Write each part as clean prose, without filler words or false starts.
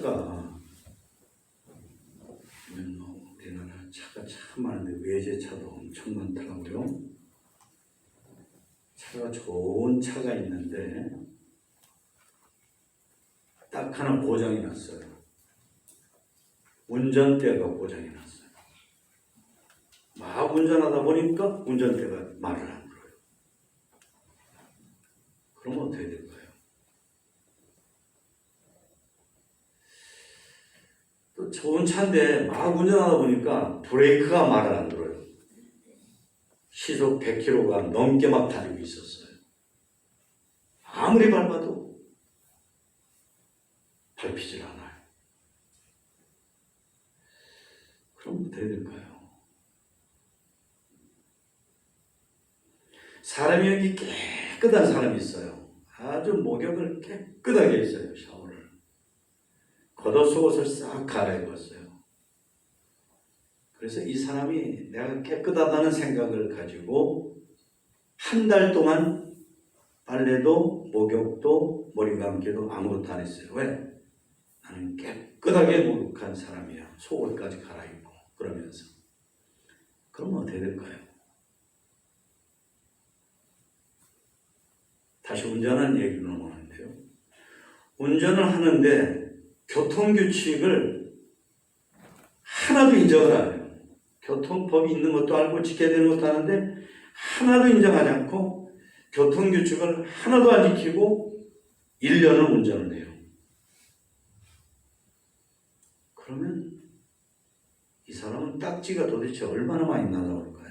차가 우리나라 차가 참 많은데 외제차도 엄청 많더라고요. 차가 좋은 차가 있는데 딱 하나 고장이 났어요. 운전대가 고장이 났어요. 막 운전하다 보니까 운전대가 말을 안 들어요. 그럼 어떻게 될까요? 또 좋은 차인데 막 운전하다 보니까 브레이크가 말을 안 들어요. 시속 100km가 넘게 막 달리고 있었어요. 아무리 밟아도 밟히질 않아요. 그럼 어떻게 될까요? 사람이 여기 깨끗한 사람이 있어요. 아주 목욕을 깨끗하게 했어요. 샤워를. 겉옷속옷을 싹 갈아입었어요. 그래서 이 사람이 내가 깨끗하다는 생각을 가지고 한 달 동안 빨래도 목욕도 머리 감기도 아무것도 안 했어요. 왜? 나는 깨끗하게 목욕한 사람이야. 속옷까지 갈아입고 그러면서. 그럼 어떻게 될까요? 다시 운전하는 얘기로 넘어가는데요. 운전을 하는데 교통규칙을 하나도 인정을 안 해요. 교통법이 있는 것도 알고 지켜야 되는 것도 아는데 하나도 인정하지 않고 교통규칙을 하나도 안 지키고 1년을 운전을 해요. 그러면 이 사람은 딱지가 도대체 얼마나 많이 날아올까요?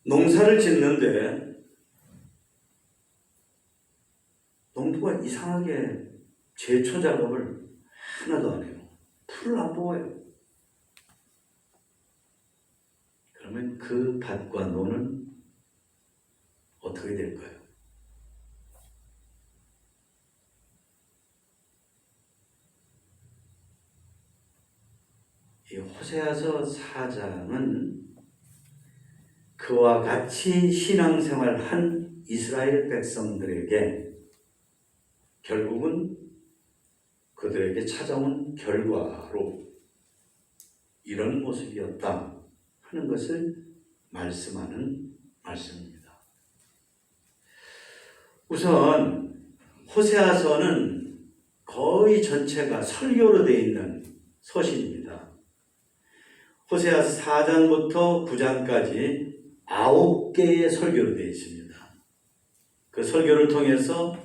농사를 짓는데 농부가 이상하게 제초 작업을 하나도 안 해요. 풀을 안 뽑아요. 그러면 그 밭과 논은 어떻게 될까요? 이 호세아서 4장은 그와 같이 신앙생활한 이스라엘 백성들에게 결국은 그들에게 찾아온 결과로 이런 모습이었다 하는 것을 말씀하는 말씀입니다. 우선 호세아서는 거의 전체가 설교로 되어 있는 서신입니다. 호세아서 4장부터 9장까지 9개의 설교로 되어 있습니다. 그 설교를 통해서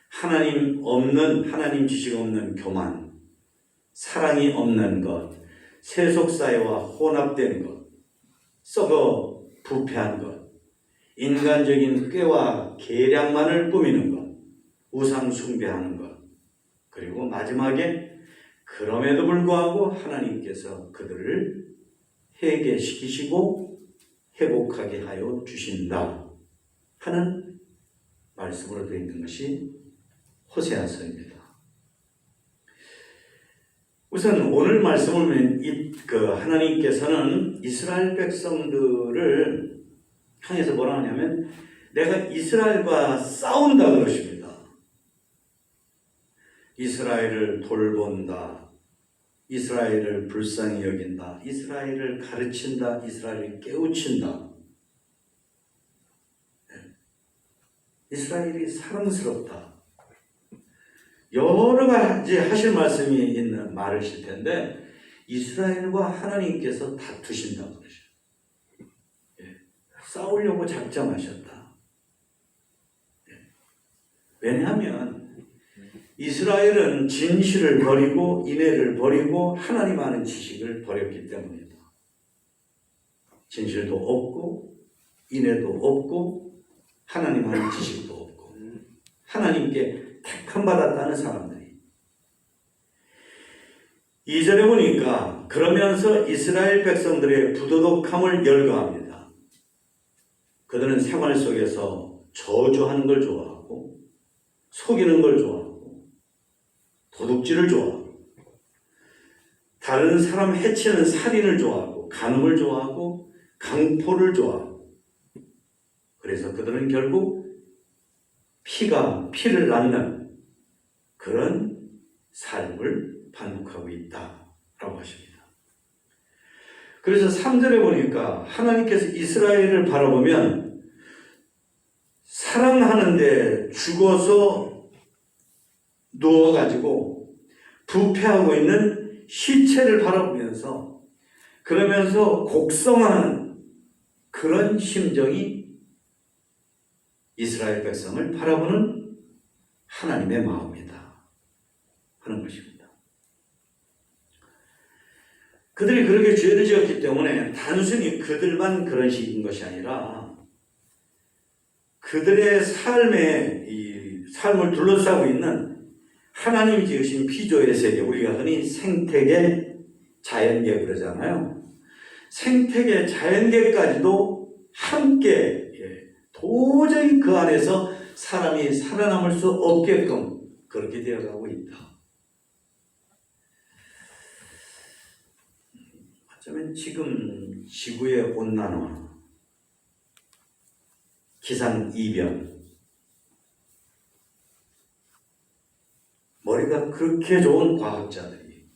하나님 지식 없는 교만, 사랑이 없는 것, 세속사회와 혼합된 것, 썩어 부패한 것, 인간적인 꾀와 계략만을 꾸미는 것, 우상 숭배하는 것, 그리고 마지막에 그럼에도 불구하고 하나님께서 그들을 회개시키시고 회복하게 하여 주신다 하는 말씀으로 되어 있는 것이 호세아서입니다. 우선 오늘 말씀을 보면 하나님께서는 이스라엘 백성들을 향해서 뭐라 하냐면 내가 이스라엘과 싸운다 그러십니다. 이스라엘을 돌본다. 이스라엘을 불쌍히 여긴다. 이스라엘을 가르친다. 이스라엘을 깨우친다. 이스라엘이 사랑스럽다. 여러 가지 하실 말씀이 있는 말이실 텐데 이스라엘과 하나님께서 다투신다고 그러셔요. 싸우려고 작정하셨다. 왜냐하면 이스라엘은 진실을 버리고 인애를 버리고 하나님 아는 지식을 버렸기 때문이다. 진실도 없고 인애도 없고 하나님 아는 지식도 없고 하나님께 택함 받았다는 사람들이 2절에 보니까 그러면서 이스라엘 백성들의 부도덕함을 열거합니다. 그들은 생활 속에서 저주하는 걸 좋아하고 속이는 걸 좋아하고 도둑질을 좋아하고 다른 사람 해치는 살인을 좋아하고 간음을 좋아하고 강포를 좋아하고 그래서 그들은 결국 피가 피를 낳는 그런 삶을 반복하고 있다라고 하십니다. 그래서 3절에 보니까 하나님께서 이스라엘을 바라보면 사랑하는데 죽어서 누워가지고 부패하고 있는 시체를 바라보면서 그러면서 곡성하는 그런 심정이 이스라엘 백성을 바라보는 하나님의 마음이다 하는 것입니다. 그들이 그렇게 죄를 지었기 때문에 단순히 그들만 그런 식인 것이 아니라 그들의 삶을 둘러싸고 있는 하나님이 지으신 피조의 세계, 우리가 흔히 생태계, 자연계 그러잖아요. 생태계, 자연계까지도 함께 도저히 그 안에서 사람이 살아남을 수 없게끔 그렇게 되어가고 있다. 어쩌면 지금 지구의 온난화, 기상이변, 머리가 그렇게 좋은 과학자들이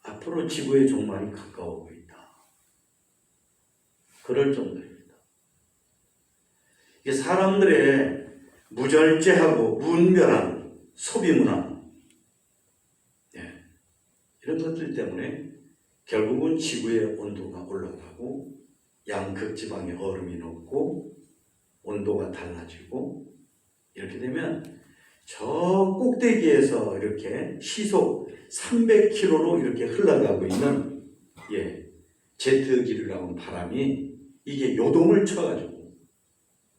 앞으로 지구의 종말이 가까워오고 있다. 그럴 정도입니다. 이게 사람들의 무절제하고 무분별한 소비문화, 이런 것들 때문에 결국은 지구의 온도가 올라가고 양극지방에 얼음이 녹고 온도가 달라지고 이렇게 되면 저 꼭대기에서 이렇게 시속 300km로 이렇게 흘러가고 있는 제트기류라고 하는 바람이 이게 요동을 쳐가지고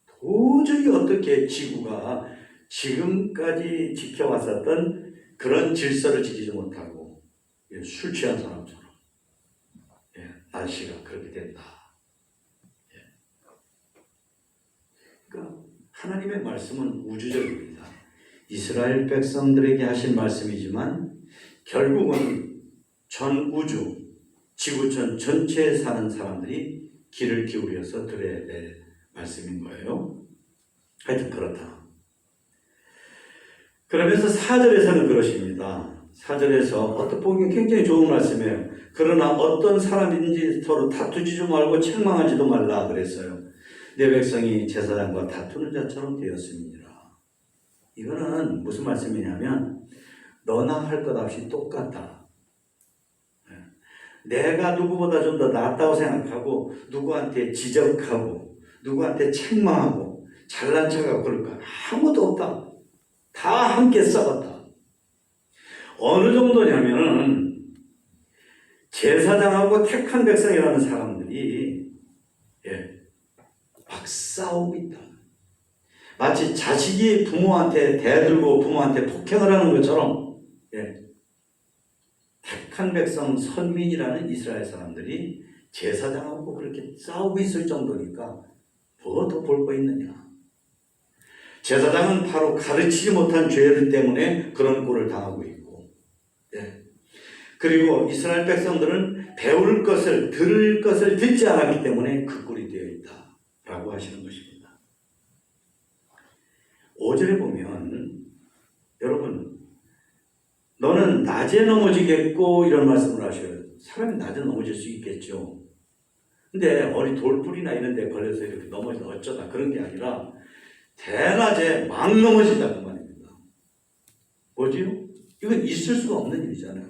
도저히 어떻게 지구가 지금까지 지켜왔었던 그런 질서를 지키지 못하고 술 취한 사람처럼 날씨가 그렇게 된다. 그러니까 하나님의 말씀은 우주적입니다. 이스라엘 백성들에게 하신 말씀이지만 결국은 전 우주, 지구촌 전체에 사는 사람들이 귀를 기울여서 들어야 될 말씀인 거예요. 하여튼 그렇다. 그러면서 4절에서는 그러십니다. 4절에서 어떻게 보기엔 굉장히 좋은 말씀이에요. 그러나 어떤 사람인지 서로 다투지 좀 말고 책망하지도 말라 그랬어요. 내 백성이 제사장과 다투는 자처럼 되었습니다. 이거는 무슨 말씀이냐면 너나 할 것 없이 똑같다. 내가 누구보다 좀 더 낫다고 생각하고 누구한테 지적하고 누구한테 책망하고 잘난 척하고 그럴 거 아무도 없다. 다 함께 싸웠다. 어느 정도냐면은 제사장하고 택한 백성이라는 사람들이 막 싸우고 있다. 마치 자식이 부모한테 대들고 부모한테 폭행을 하는 것처럼 택한 백성 선민이라는 이스라엘 사람들이 제사장하고 그렇게 싸우고 있을 정도니까 뭐 더 볼 거 있느냐. 제사장은 바로 가르치지 못한 죄를 때문에 그런 꼴을 당하고 있고, 그리고 이스라엘 백성들은 배울 것을, 들을 것을 듣지 않았기 때문에 그 꼴이 되어 있다라고 하시는 것입니다. 5절에 보면 여러분 너는 낮에 넘어지겠고 이런 말씀을 하셔요. 사람이 낮에 넘어질 수 있겠죠. 근데 어디 돌불이나 이런 데 걸려서 이렇게 넘어져서 어쩌다 그런 게 아니라 대낮에 막 넘어진다 그 말입니다. 뭐지요? 이건 있을 수가 없는 일이잖아요.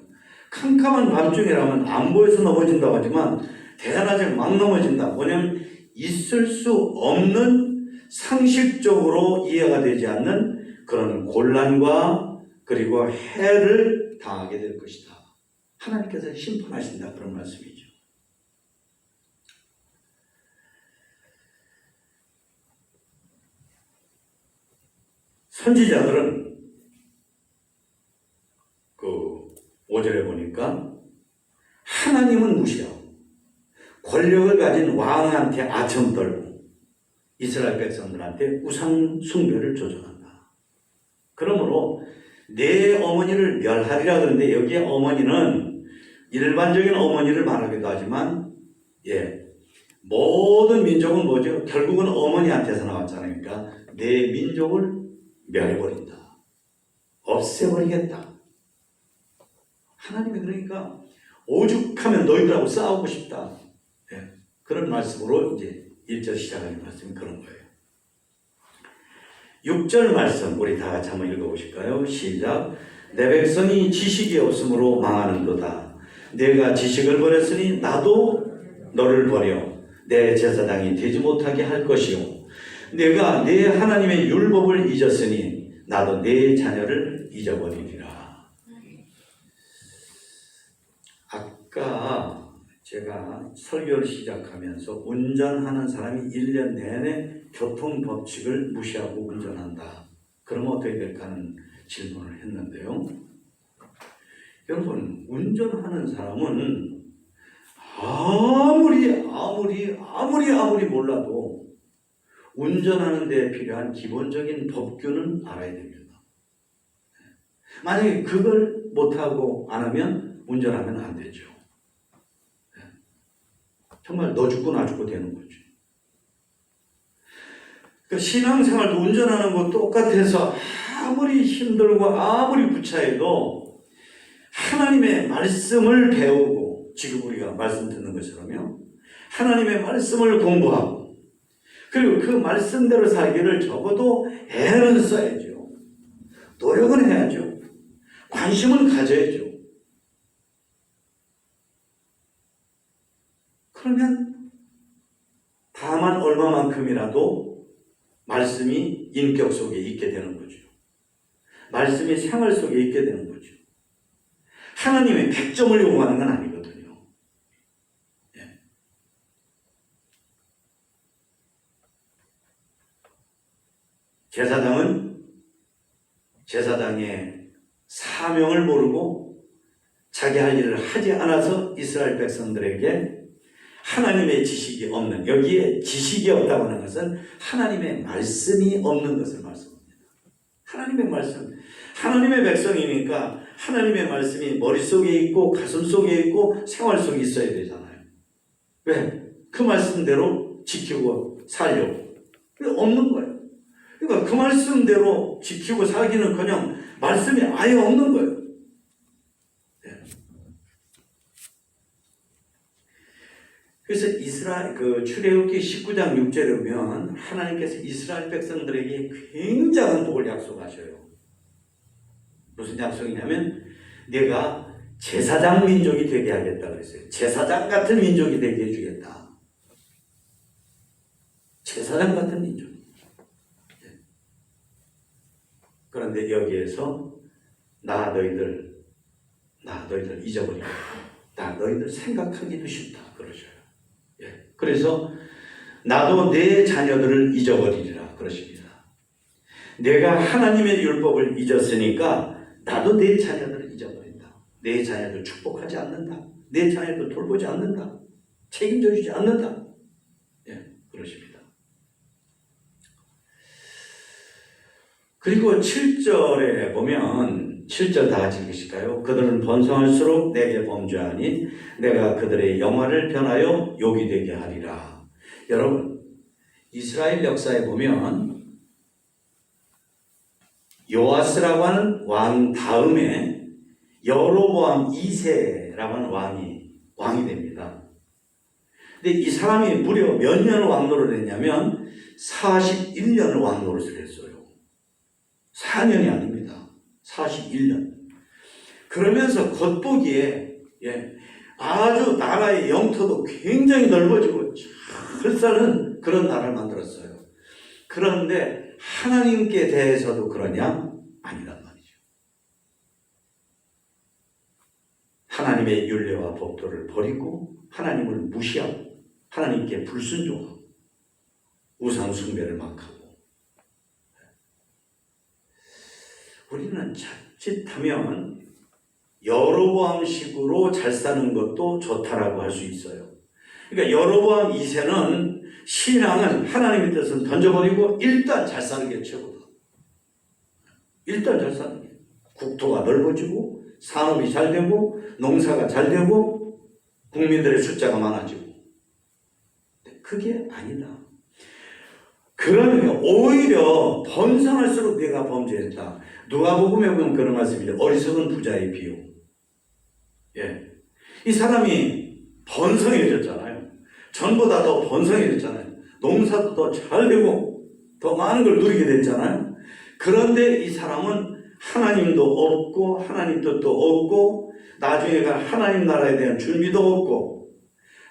캄캄한 밤중이라면 안 보여서 넘어진다고 하지만 대낮에 막 넘어진다. 뭐냐면 있을 수 없는 상식적으로 이해가 되지 않는 그런 곤란과 그리고 해를 당하게 될 것이다. 하나님께서 심판하신다 그런 말씀이죠. 선지자들은 그 5절에 보니까 하나님은 무시하고 권력을 가진 왕한테 아첨 떨고 이스라엘 백성들한테 우상 숭배를 조종한다. 그러므로 내 어머니를 멸하리라 그러는데 여기에 어머니는 일반적인 어머니를 말하기도 하지만 모든 민족은 뭐죠? 결국은 어머니한테서 나왔잖아요. 그러니까 내 민족을 멸해버린다. 없애버리겠다. 하나님이 그러니까 오죽하면 너희들하고 싸우고 싶다. 예, 그런 말씀으로 이제 1절 시작하는 말씀이 그런 거예요. 6절 말씀 우리 다 같이 한번 읽어보실까요? 시작. 내 백성이 지식이 없으므로 망하는도다. 내가 지식을 버렸으니 나도 너를 버려 내 제사장이 되지 못하게 할 것이요. 내가 내 하나님의 율법을 잊었으니 나도 내 자녀를 잊어버리리라. 아까 제가 설교를 시작하면서 운전하는 사람이 1년 내내 교통법칙을 무시하고 운전한다. 그러면 어떻게 될까 하는 질문을 했는데요. 여러분, 운전하는 사람은 아무리 몰라도 운전하는 데 필요한 기본적인 법규는 알아야 됩니다. 만약에 그걸 못하고 안 하면 운전하면 안 되죠. 정말 너 죽고 나 죽고 되는 거죠. 그러니까 신앙생활도 운전하는 거 똑같아서 아무리 힘들고 아무리 구차해도 하나님의 말씀을 배우고 지금 우리가 말씀 듣는 것처럼요. 하나님의 말씀을 공부하고 그리고 그 말씀대로 살기를 적어도 애는 써야죠. 노력은 해야죠. 관심은 가져야죠. 그러면 다만 얼마만큼이라도 말씀이 인격 속에 있게 되는 거죠. 말씀이 생활 속에 있게 되는 거죠. 하나님의 100점을 요구하는 건 아니거든요. 예. 제사장은 제사장의 사명을 모르고 자기 할 일을 하지 않아서 이스라엘 백성들에게 하나님의 지식이 없는, 여기에 지식이 없다고 하는 것은 하나님의 말씀이 없는 것을 말씀합니다. 하나님의 말씀, 하나님의 백성이니까 하나님의 말씀이 머릿속에 있고 가슴 속에 있고 생활 속에 있어야 되잖아요. 왜? 그 말씀대로 지키고 살려고. 없는 거예요. 그러니까 그 말씀대로 지키고 살기는커녕 말씀이 아예 없는 거예요. 그래서 출애굽기 19장 6절에 보면 하나님께서 이스라엘 백성들에게 굉장한 복을 약속하셔요. 무슨 약속이냐면 내가 제사장 민족이 되게 하겠다 그랬어요. 제사장 같은 민족이 되게 해주겠다. 제사장 같은 민족. 그런데 여기에서 나 너희들 잊어버리고 나 너희들 생각하기도 싫다 그러셔요. 그래서 나도 내 자녀들을 잊어버리리라 그러십니다. 내가 하나님의 율법을 잊었으니까 나도 내 자녀들을 잊어버린다. 내 자녀들 축복하지 않는다. 내 자녀들 돌보지 않는다. 책임져 주지 않는다. 그러십니다. 그리고 7절에 보면 7절 다 같이 읽으실까요? 그들은 번성할수록 내게 범죄하니 내가 그들의 영화를 변하여 욕이 되게 하리라. 여러분, 이스라엘 역사에 보면 요아스라고 하는 왕 다음에 여로보암 2세라고 하는 왕이 됩니다. 근데 이 사람이 무려 몇 년을 왕노릇을 했냐면 41년을 왕노릇을 했어요. 4년이 아닙니다. 41년. 그러면서 겉보기에 아주 나라의 영토도 굉장히 넓어지고 잘 사는 그런 나라를 만들었어요. 그런데 하나님께 대해서도 그러냐? 아니란 말이죠. 하나님의 율례와 법도를 버리고 하나님을 무시하고 하나님께 불순종하고 우상 숭배를 막 하고 우리는 자칫하면 여로보암식으로 잘 사는 것도 좋다라고 할 수 있어요. 그러니까 여로보암 2세는 신앙은 하나님의 뜻은 던져버리고 일단 잘 사는 게 최고다. 일단 잘 사는 게. 국토가 넓어지고 산업이 잘 되고 농사가 잘 되고 국민들의 숫자가 많아지고 그게 아니다. 그러면 오히려 번성할수록 내가 범죄했다. 누가복음에 보면 그런 말씀이죠. 어리석은 부자의 비유. 예. 이 사람이 번성해졌잖아요. 전보다 더 번성해졌잖아요. 농사도 더 잘 되고 더 많은 걸 누리게 됐잖아요. 그런데 이 사람은 하나님도 없고 하나님 뜻도 없고 나중에 갈 하나님 나라에 대한 준비도 없고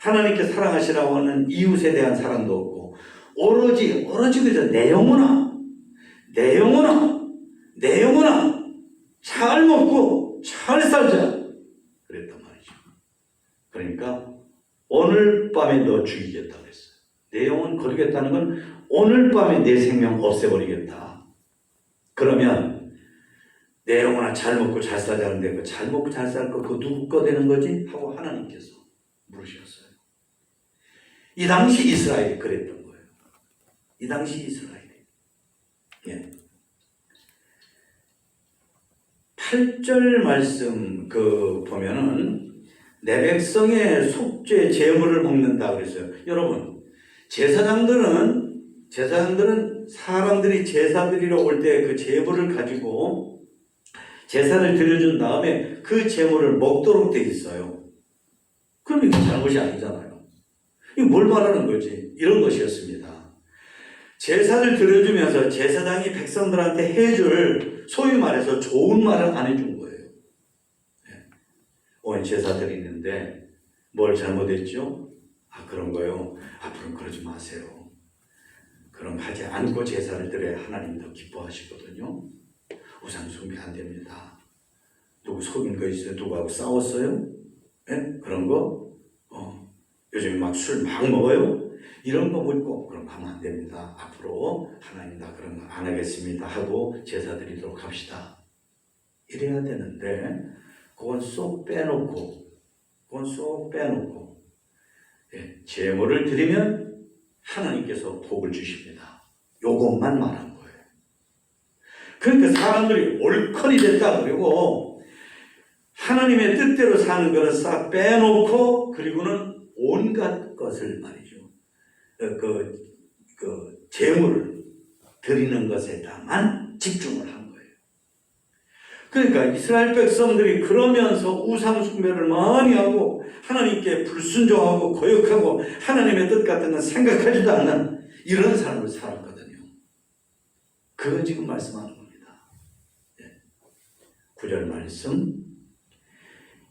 하나님께 사랑하시라고 하는 이웃에 대한 사랑도 없고 오로지 그저 내 영혼아 잘 먹고 잘 살자 그랬단 말이죠. 그러니까 오늘 밤에 너 죽이겠다 그랬어요. 내 영혼 거두겠다는 건 오늘 밤에 내 생명 없애버리겠다. 그러면 내 영혼아 잘 먹고 잘 살자는데 그 잘 먹고 잘 살 거 그거 누구 거 되는 거지? 하고 하나님께서 물으셨어요. 이 당시 이스라엘이 그랬던 거예요. 이 당시 이스라엘이. 예. 8절 말씀 보면은 내 백성의 속죄 제물을 먹는다 그랬어요. 여러분, 제사장들은 사람들이 제사 드리러 올 때 그 제물을 가지고 제사를 드려준 다음에 그 제물을 먹도록 돼 있어요. 그럼 이거 잘못이 아니잖아요. 이거 뭘 말하는 거지? 이런 것이었습니다. 제사를 드려주면서 제사장이 백성들한테 해줄 소위 말해서 좋은 말을 안 해준 거예요. 오늘 제사 드리는데 뭘 잘못했죠? 그런 거요. 앞으로는 그러지 마세요. 그럼 하지 않고 제사를 드려야 하나님도 기뻐하시거든요. 우상 숭배 안 됩니다. 누구 속인 거 있어요? 누구하고 싸웠어요? 네? 그런 거? 요즘에 막 술 막 먹어요? 이런 거 묻고 그럼 하면 안 됩니다. 앞으로 하나님 나 그런 거 안 하겠습니다 하고 제사 드리도록 합시다. 이래야 되는데 그건 쏙 빼놓고 제물을 드리면 하나님께서 복을 주십니다. 요것만 말한 거예요. 그러니까 사람들이 올컨이 됐다 그러고 하나님의 뜻대로 사는 거는 싹 빼놓고 그리고는 온갖 것을 말이죠. 제물을 드리는 것에다만 집중을 한 거예요. 그러니까 이스라엘 백성들이 그러면서 우상 숭배를 많이 하고 하나님께 불순종하고 거역하고 하나님의 뜻 같은 건 생각하지도 않는 이런 삶을 살았거든요. 그거 지금 말씀하는 겁니다. 9절 말씀.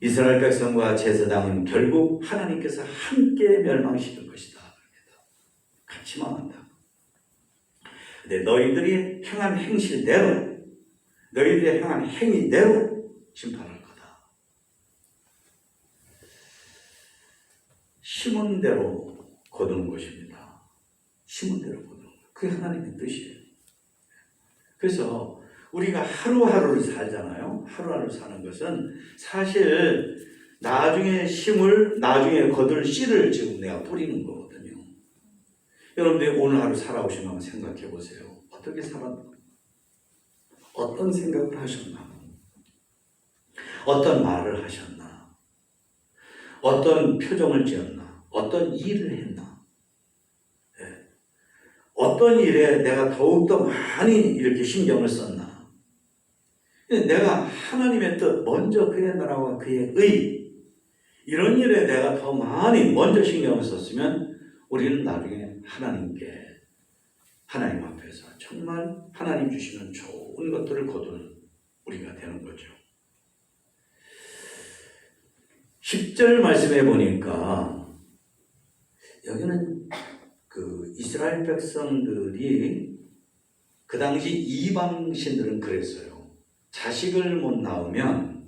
이스라엘 백성과 제사장은 결국 하나님께서 함께 멸망시킬 것이다. 같이 망한다. 근데 너희들이 행한 행실대로 너희들이 행한 행위대로 심판할 거다. 심은 대로 거두는 것입니다. 심은 대로 거두는 것. 그게 하나님의 뜻이에요. 그래서 우리가 하루하루를 살잖아요. 하루하루 사는 것은 사실 나중에 나중에 거둘 씨를 지금 내가 뿌리는 거거든요. 여러분들 오늘 하루 살아오신 거 한번 생각해 보세요. 어떻게 살았나? 어떤 생각을 하셨나? 어떤 말을 하셨나? 어떤 표정을 지었나? 어떤 일을 했나? 어떤 일에 내가 더욱더 많이 이렇게 신경을 썼나? 내가 하나님의 뜻, 먼저 그의 나라와 그의 의, 이런 일에 내가 더 많이 먼저 신경을 썼으면 우리는 나중에 하나님 앞에서 정말 하나님 주시는 좋은 것들을 거두는 우리가 되는 거죠. 10절 말씀해 보니까 여기는 이스라엘 백성들이 그 당시 이방신들은 그랬어요. 자식을 못 낳으면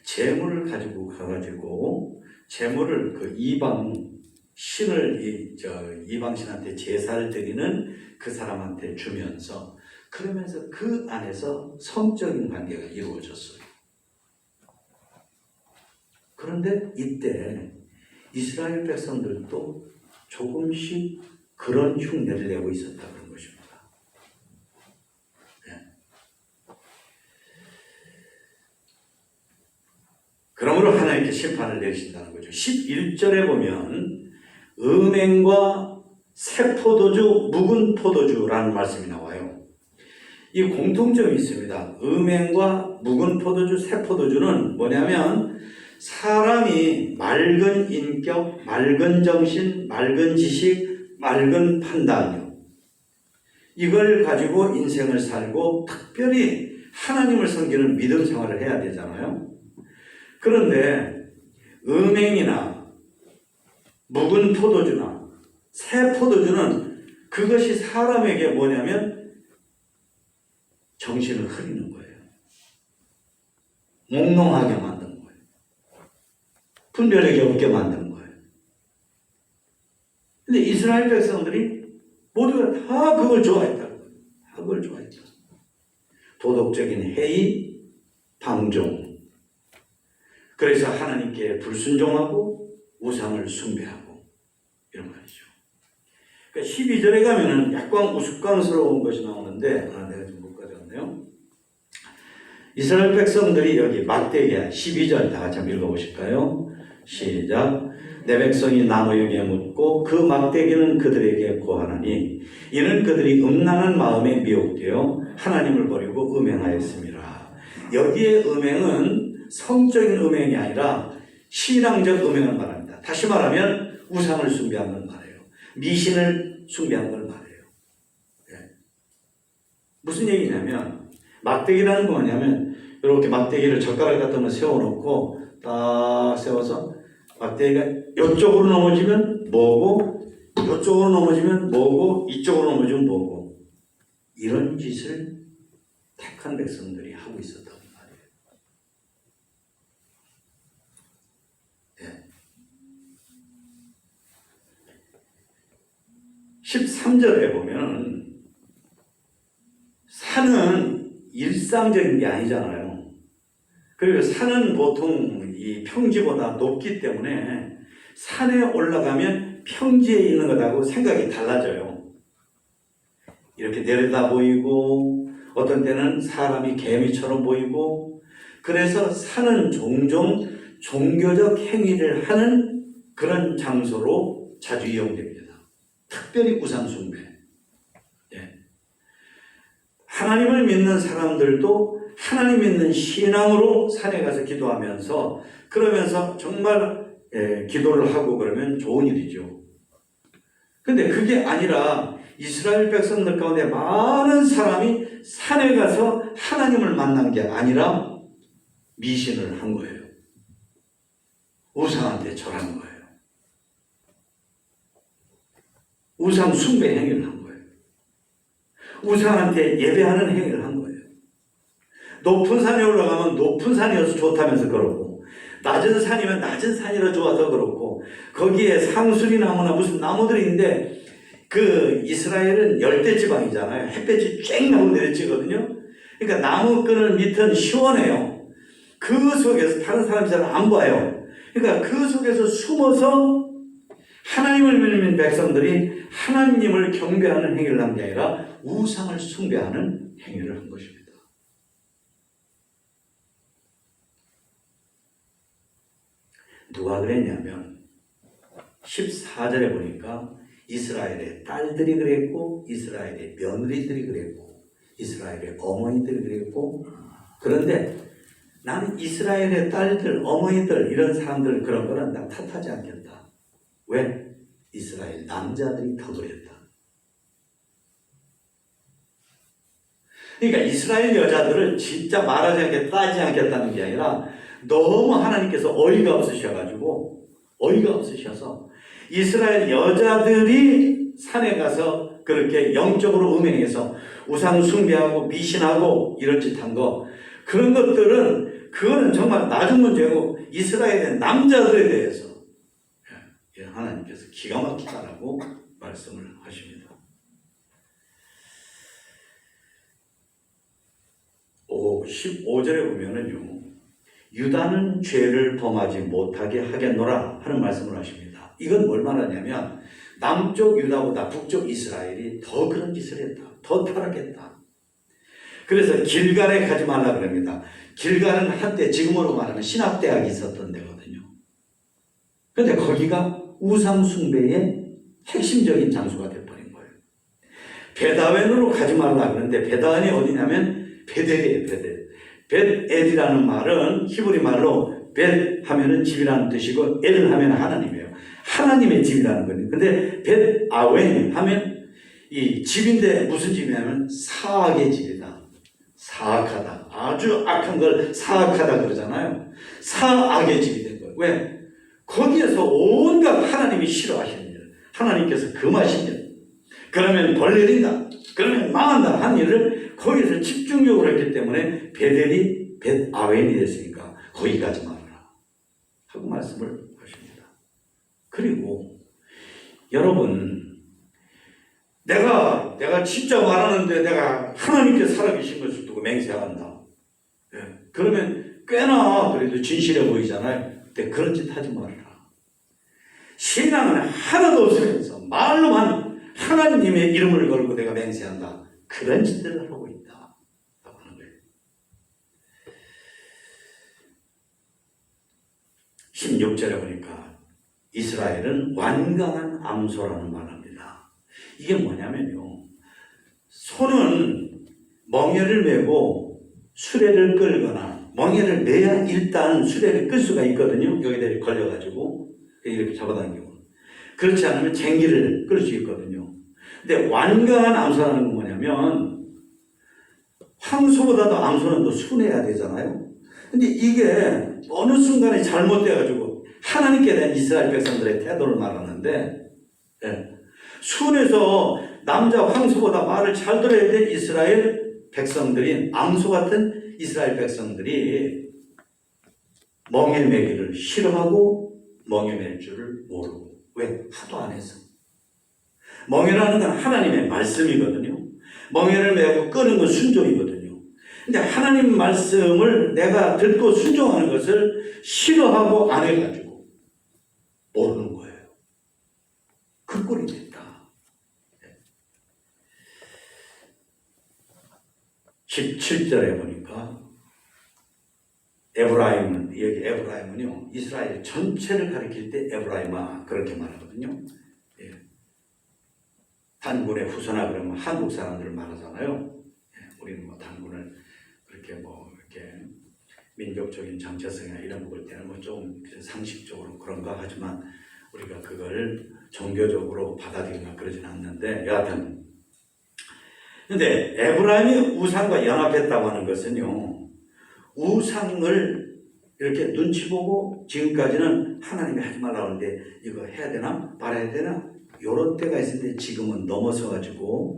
재물을 가지고 가가지고 재물을 이방신한테 제사를 드리는 그 사람한테 주면서 그러면서 그 안에서 성적인 관계가 이루어졌어요. 그런데 이때 이스라엘 백성들도 조금씩 그런 흉내를 내고 있었다 그런 것입니다. 그러므로 하나님께 심판을 내리신다는 거죠. 11절에 보면 음행과 새 포도주, 묵은 포도주라는 말씀이 나와요. 이 공통점이 있습니다. 음행과 묵은 포도주, 새 포도주는 뭐냐면 사람이 맑은 인격, 맑은 정신, 맑은 지식, 맑은 판단이요. 이걸 가지고 인생을 살고 특별히 하나님을 섬기는 믿음 생활을 해야 되잖아요. 그런데 음행이나 묵은 포도주나 새 포도주는 그것이 사람에게 뭐냐면 정신을 흐리는 거예요. 몽롱하게 만드는 거예요. 분별력이 없게 만드는 거예요. 근데 이스라엘 백성들이 모두가 다 그걸 좋아했다는 거예요. 다 그걸 좋아했다. 도덕적인 해이, 방종. 그래서 하나님께 불순종하고 우상을 숭배하고 이런 말이죠. 그러니까 12절에 가면은 약간 우스꽝스러운 것이 나오는데 내가 좀 못 가져왔네요. 이스라엘 백성들이 여기 막대기야 12절 다 같이 한번 읽어보실까요? 시작. 내 백성이 나무에게 묻고 그 막대기는 그들에게 고하나니 이는 그들이 음란한 마음에 미혹되어 하나님을 버리고 음행하였습니다. 여기에 음행은 성적인 음행이 아니라 신앙적 음행을 말합니다. 다시 말하면 우상을 숭배하는 걸 말해요. 미신을 숭배하는 걸 말해요. 네. 무슨 얘기냐면 막대기라는 거 뭐냐면 이렇게 막대기를 젓가락 같은 거 세워놓고 딱 세워서 막대기가 이쪽으로 넘어지면 뭐고 이쪽으로 넘어지면 뭐고 이쪽으로 넘어지면 뭐고 이런 짓을 택한 백성들이 하고 있었단 말이에요. 네. 13절에 보면 산은 일상적인 게 아니잖아요. 그리고 산은 보통 이 평지보다 높기 때문에 산에 올라가면 평지에 있는 것하고 생각이 달라져요. 이렇게 내려다 보이고 어떤 때는 사람이 개미처럼 보이고 그래서 산은 종종 종교적 행위를 하는 그런 장소로 자주 이용됩니다. 특별히 우상 숭배. 예. 하나님을 믿는 사람들도 하나님 믿는 신앙으로 산에 가서 기도하면서 그러면서 정말 기도를 하고 그러면 좋은 일이죠. 근데 그게 아니라 이스라엘 백성들 가운데 많은 사람이 산에 가서 하나님을 만난 게 아니라 미신을 한 거예요. 우상한테 절한 거예요. 우상 숭배 행위를 한 거예요. 우상한테 예배하는 행위를 한 거예요. 높은 산에 올라가면 높은 산이어서 좋다면서 그러고 낮은 산이면 낮은 산이라 좋아서 그렇고 거기에 상수리 나무나 무슨 나무들이 있는데 그 이스라엘은 열대지방이잖아요. 햇볕이 쨍 나고 내려지거든요. 그러니까 나무 끈을 밑은 시원해요. 그 속에서 다른 사람이 잘 안 봐요. 그러니까 그 속에서 숨어서 하나님을 믿는 백성들이 하나님을 경배하는 행위를 한 게 아니라 우상을 숭배하는 행위를 한 것입니다. 누가 그랬냐면 14절에 보니까 이스라엘의 딸들이 그랬고 이스라엘의 며느리들이 그랬고 이스라엘의 어머니들이 그랬고 그런데 나는 이스라엘의 딸들, 어머니들 이런 사람들 그런 거는 나 탓하지 않겠다. 왜? 이스라엘 남자들이 더 그랬다. 그러니까 이스라엘 여자들을 진짜 말하지 않겠다, 따지지 않겠다는 게 아니라 너무 하나님께서 어이가 없으셔서 이스라엘 여자들이 산에 가서 그렇게 영적으로 음행해서 우상 숭배하고 미신하고 이런 짓 한 거 그런 것들은 그거는 정말 나중 문제고 이스라엘의 남자들에 대해서 하나님께서 기가 막히다라고 말씀을 하십니다. 15절에 보면은요, 유다는 죄를 범하지 못하게 하겠노라 하는 말씀을 하십니다. 이건 뭘 말하냐면 남쪽 유다보다 북쪽 이스라엘이 더 그런 짓을 했다. 더 타락했다. 그래서 길갈에 가지 말라 그럽니다. 길갈은 한때 지금으로 말하면 신학대학이 있었던 데거든요. 그런데 거기가 우상 숭배의 핵심적인 장소가 되어버린 거예요. 베다웬으로 가지 말라 그러는데 베다웬이 어디냐면 베델이에요. 베델. 벳엘이라는 말은 히브리 말로 벳 하면은 집이라는 뜻이고 엘 하면 하나님이에요. 하나님의 집이라는 거예요. 근데 벳아웬 하면 이 집인데 무슨 집이냐면 사악의 집이다. 사악하다. 아주 악한 걸 사악하다 그러잖아요. 사악의 집이 된 거예요. 왜? 거기에서 온갖 하나님이 싫어하시는 일, 하나님께서 금하신 일, 그러면 벌 내린다, 그러면 망한다 한 일을 거기에서 집중적으로 했기 때문에 베델이 벳아웬이 됐으니까 거기 가지 말아라 하고 말씀을 하십니다. 그리고 여러분, 내가 진짜 말하는데 내가 하나님께 살아계신 것을 두고 맹세한다. 네. 그러면 꽤나 그래도 진실해 보이잖아요. 근데 그런 짓 하지 말아라. 신앙은 하나도 없으면서 말로만 하나님의 이름을 걸고 내가 맹세한다. 그런 짓들을 하고 있다. 라고 하는 거예요. 16절에 보니까 이스라엘은 완강한 암소라는 말을 합니다. 이게 뭐냐면요. 소는 멍에를 메고 수레를 끌거나 멍에를 매야 일단 수레를 끌 수가 있거든요. 여기다 걸려가지고 이렇게 잡아당기고. 그렇지 않으면 쟁기를 끌 수 있거든요. 근데 완강한 암소라는 건 뭐냐면 황소보다도 암소는 더 순해야 되잖아요. 근데 이게 어느 순간에 잘못돼가지고 하나님께 대한 이스라엘 백성들의 태도를 말하는데, 순해서 남자 황소보다 말을 잘 들어야 될 이스라엘 백성들이, 암소 같은 이스라엘 백성들이 멍에 매기를 싫어하고 멍에 맬 줄을 모르고. 왜? 하도 안 해서. 멍에라는 건 하나님의 말씀이거든요. 멍에를 메고 끄는 건 순종이거든요. 근데 하나님 말씀을 내가 듣고 순종하는 것을 싫어하고 안 해가지고 모르는 거예요. 그 꼴이 됐다. 17절에 보니까 에브라임은, 여기 에브라임은요, 이스라엘 전체를 가리킬 때 에브라임아 그렇게 말하거든요. 예. 단군의 후손아 그러면 한국 사람들을 말하잖아요. 예. 우리는 뭐 단군을 그렇게 이렇게 민족적인 정체성이나 이런 거 볼 때는 좀 상식적으로 그런가 하지만 우리가 그걸 종교적으로 받아들이거나 그러진 않는데, 여하튼 근데 에브라임이 우상과 연합했다고 하는 것은요, 우상을 이렇게 눈치 보고 지금까지는 하나님이 하지 말라고 하는데 이거 해야 되나 말아야 되나 이런 때가 있었는데 지금은 넘어서 가지고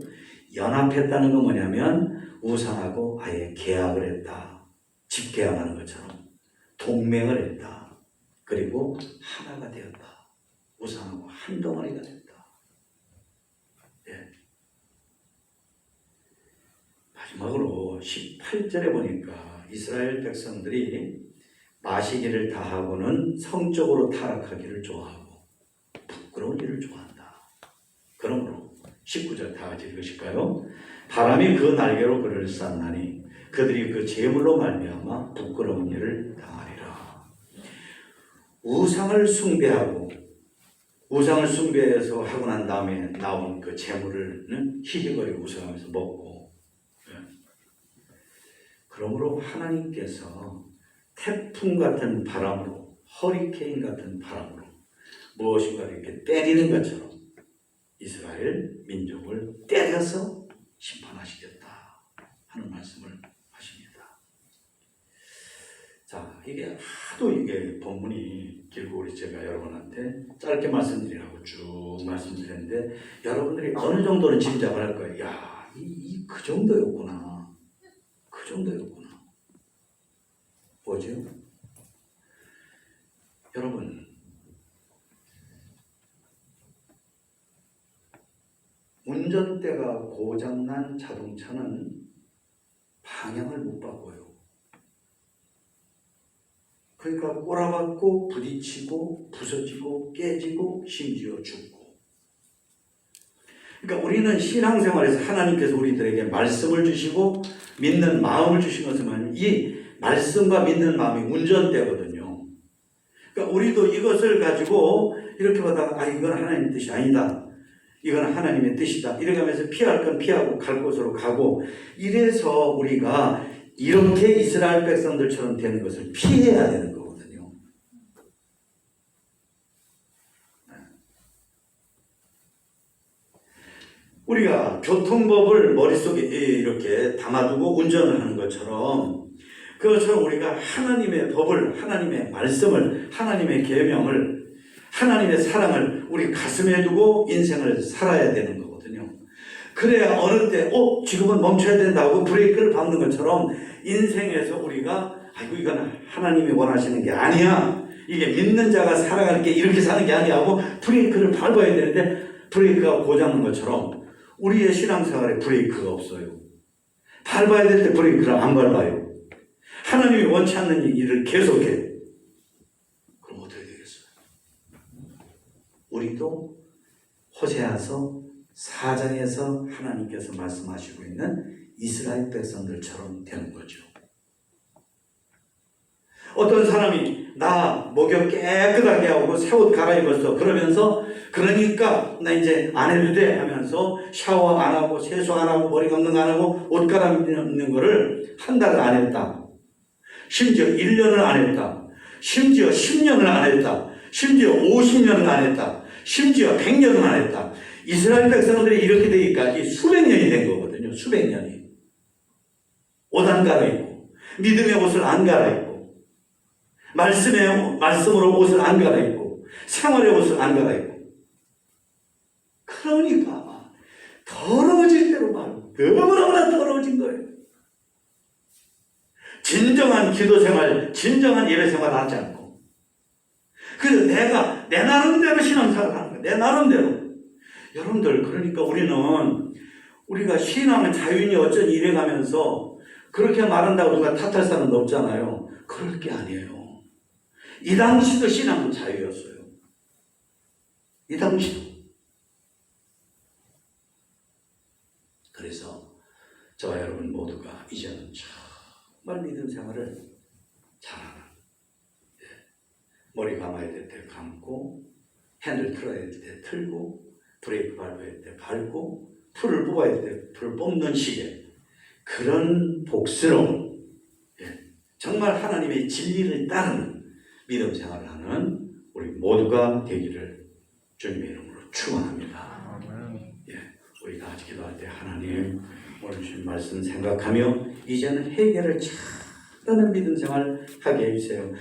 연합했다는 건 뭐냐면 우상하고 아예 계약을 했다. 집계약하는 것처럼 동맹을 했다. 그리고 하나가 되었다. 우상하고 한 덩어리가 됐다. 예. 마지막으로 18절에 보니까 이스라엘 백성들이 마시기를 다하고는 성적으로 타락하기를 좋아하고 부끄러운 일을 좋아한다. 그러므로 19절 다 같이 읽으실까요? 바람이 그 날개로 그를 쌌나니 그들이 그 재물로 말미암아 부끄러운 일을 당하리라. 우상을 숭배하고 우상을 숭배해서 하고 난 다음에 나온 그 재물을 희희거리고 웃어가면서 먹고, 그러므로 하나님께서 태풍 같은 바람으로, 허리케인 같은 바람으로 무엇인가 이렇게 때리는 것처럼 이스라엘 민족을 때려서 심판하시겠다 하는 말씀을 하십니다. 자, 이게 하도 이게 본문이 길고 우리 제가 여러분한테 짧게 말씀드리라고 쭉 말씀드렸는데 여러분들이 어느 정도는 짐작을 할 거예요. 야, 그 정도였구나. 그 정도였구나. 뭐죠? 여러분, 운전대가 고장난 자동차는 방향을 못 바꿔요. 그러니까 꼬라박고 부딪히고 부서지고 깨지고 심지어 죽고. 그러니까 우리는 신앙생활에서 하나님께서 우리들에게 말씀을 주시고 믿는 마음을 주신 것은 이 말씀과 믿는 마음이 운전대거든요. 그러니까 우리도 이것을 가지고 이렇게 보다가 이건 하나님의 뜻이 아니다. 이건 하나님의 뜻이다. 이래가면서 피할 건 피하고 갈 곳으로 가고, 이래서 우리가 이렇게 이스라엘 백성들처럼 되는 것을 피해야 되는 거거든요. 우리가 교통법을 머릿속에 이렇게 담아두고 운전을 하는 것처럼, 그것처럼 우리가 하나님의 법을, 하나님의 말씀을, 하나님의 계명을, 하나님의 사랑을 우리 가슴에 두고 인생을 살아야 되는 거거든요. 그래야 어느 때 지금은 멈춰야 된다고 브레이크를 밟는 것처럼 인생에서 우리가 이건 하나님이 원하시는 게 아니야, 이게 믿는 자가 살아가는 게 이렇게 사는 게 아니야 하고 브레이크를 밟아야 되는데, 브레이크가 고장난 것처럼 우리의 신앙생활에 브레이크가 없어요. 밟아야 될 때 브레이크를 안 밟아요. 하나님이 원치 않는 일을 계속해. 그럼 어떻게 되겠어요? 우리도 호세아서 4장에서 하나님께서 말씀하시고 있는 이스라엘 백성들처럼 되는 거죠. 어떤 사람이 나 목욕 깨끗하게 하고 새 옷 갈아입었어. 그러면서 그러니까 나 이제 안 해도 돼 하면서 샤워 안 하고 세수 안 하고 머리 감는 거 안 하고 옷 갈아입는 거를 한 달을 안 했다. 심지어 1년을 안 했다. 심지어 10년을 안 했다. 심지어 50년을 안 했다. 심지어 100년을 안 했다. 이스라엘 백성들이 이렇게 되니까 이 수백 년이 된 거거든요. 수백 년이. 옷 안 갈아입고, 믿음의 옷을 안 갈아입고, 말씀으로 옷을 안 갈아입고, 생활의 옷을 안 갈아입고. 그러니까 더러워질 대로 너무너무나 더러워진 거예요. 진정한 기도 생활, 진정한 예배 생활 하지 않고. 그래서 내가 내 나름대로 신앙생활을 하는 거예요. 내 나름대로. 여러분들, 그러니까 우리가 신앙을 자유인이 어쩐 이래가면서 그렇게 말한다고 누가 탓할 사람도 없잖아요. 그럴 게 아니에요. 이 당시도 신앙은 자유였어요. 이 당시도. 그래서 저와 여러분 모두가 이제는 정말 믿음 생활을 잘하는, 머리 감아야 될 때 감고, 핸들 틀어야 될 때 틀고, 브레이크 밟아야 될 때 밟고, 풀을 뽑아야 될 때 풀을 뽑는 식의 그런 복스러운, 정말 하나님의 진리를 따르는 믿음 생활을 하는 우리 모두가 되기를 주님의 이름으로 축원합니다. 우리가 아직 기도할 때 하나님 오늘 주신 말씀 생각하며 이제는 해결을 잘하는 믿음 생활 하게 해주세요.